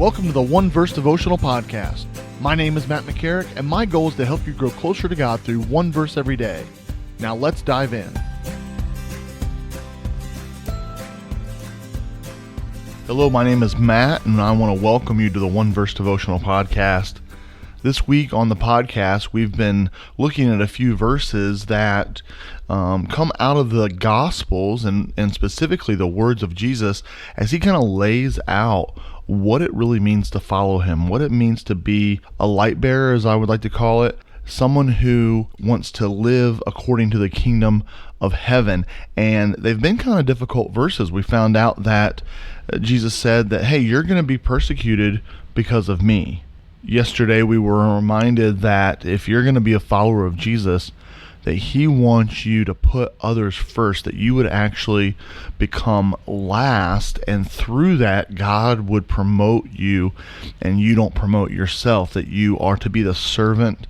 Welcome to the One Verse Devotional Podcast. My name is Matt McCarrick, and my goal is to help you grow closer to God through one verse every day. Now let's dive in. Hello, my name is Matt, and I want to welcome you to the One Verse Devotional Podcast. This week on the podcast, we've been looking at a few verses that come out of the Gospels and specifically the words of Jesus as he kind of lays out what it really means to follow him, what it means to be a light bearer, as I would like to call it, someone who wants to live according to the kingdom of heaven. And they've been kind of difficult verses. We found out that Jesus said that, hey, you're going to be persecuted because of me. Yesterday, we were reminded that if you're going to be a follower of Jesus, that he wants you to put others first, that you would actually become last, and through that, God would promote you, and you don't promote yourself, that you are to be the servant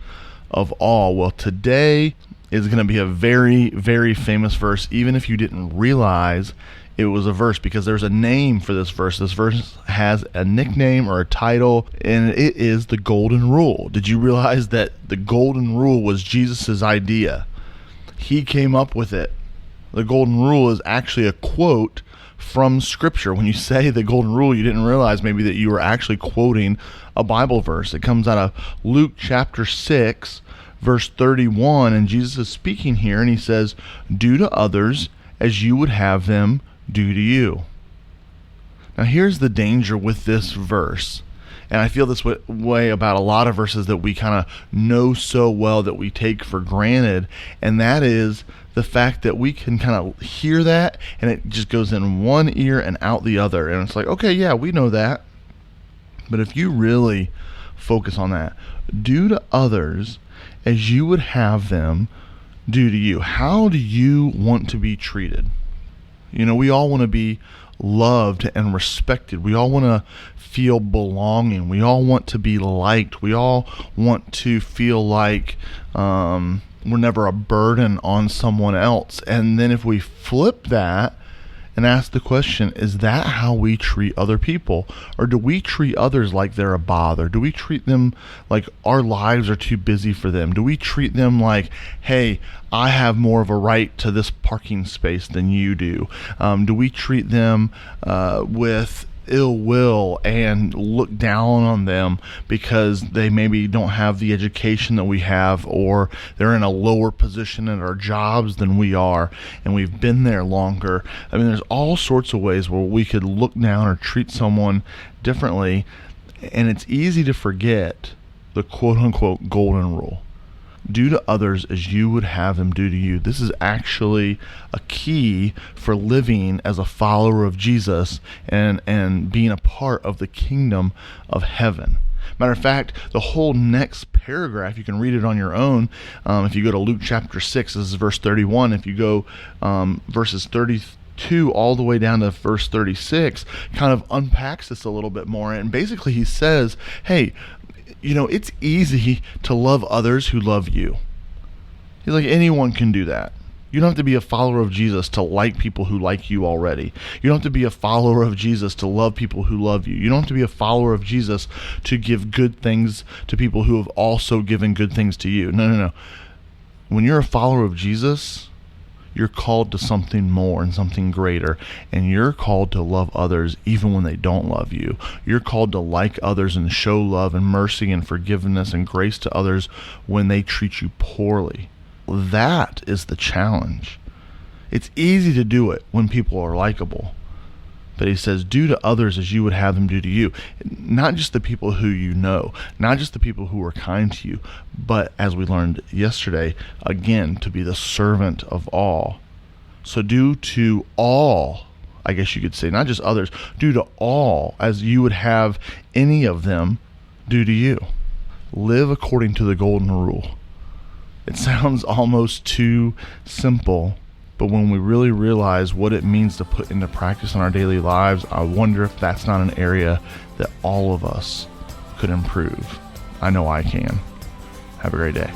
of all. Well, today is going to be a very, very famous verse, even if you didn't realize it was a verse, because there's a name for this verse. This verse has a nickname or a title, and it is the Golden Rule. Did you realize that the Golden Rule was Jesus' idea? He came up with it. The Golden Rule is actually a quote from Scripture. When you say the Golden Rule, you didn't realize maybe that you were actually quoting a Bible verse. It comes out of Luke chapter 6, verse 31, and Jesus is speaking here, and he says, "Do to others as you would have them do to you." Now here's the danger with this verse, and I feel this way about a lot of verses that we kind of know so well that we take for granted, and that is the fact that we can kind of hear that and it just goes in one ear and out the other, and it's like, okay, yeah, we know that. But if you really focus on that, do to others as you would have them do to you. How do you want to be treated? You know, we all want to be loved and respected. We all want to feel belonging. We all want to be liked. We all want to feel like we're never a burden on someone else. And then if we flip that and ask the question, is that how we treat other people? Or do we treat others like they're a bother? Do we treat them like our lives are too busy for them? Do we treat them like, hey, I have more of a right to this parking space than you do? Do we treat them with ill will and look down on them because they maybe don't have the education that we have, or they're in a lower position at our jobs than we are and we've been there longer? I mean, there's all sorts of ways where we could look down or treat someone differently, and it's easy to forget the quote-unquote golden rule. Do to others as you would have them do to you. This is actually a key for living as a follower of Jesus and being a part of the kingdom of heaven. Matter of fact, the whole next paragraph, you can read it on your own. If you go to Luke chapter 6, this is verse 31. If you go verses 32 all the way down to verse 36, kind of unpacks this a little bit more. And basically he says, hey, you know, it's easy to love others who love you. He's like, anyone can do that. You don't have to be a follower of Jesus to like people who like you already. You don't have to be a follower of Jesus to love people who love you. You don't have to be a follower of Jesus to give good things to people who have also given good things to you. No. When you're a follower of Jesus, you're called to something more and something greater, and you're called to love others even when they don't love you. You're called to like others and show love and mercy and forgiveness and grace to others when they treat you poorly. That is the challenge. It's easy to do it when people are likable. But he says, do to others as you would have them do to you. Not just the people who you know, not just the people who are kind to you, but as we learned yesterday, again, to be the servant of all. So do to all, I guess you could say, not just others, do to all as you would have any of them do to you. Live according to the golden rule. It sounds almost too simple, but when we really realize what it means to put into practice in our daily lives, I wonder if that's not an area that all of us could improve. I know I can. Have a great day.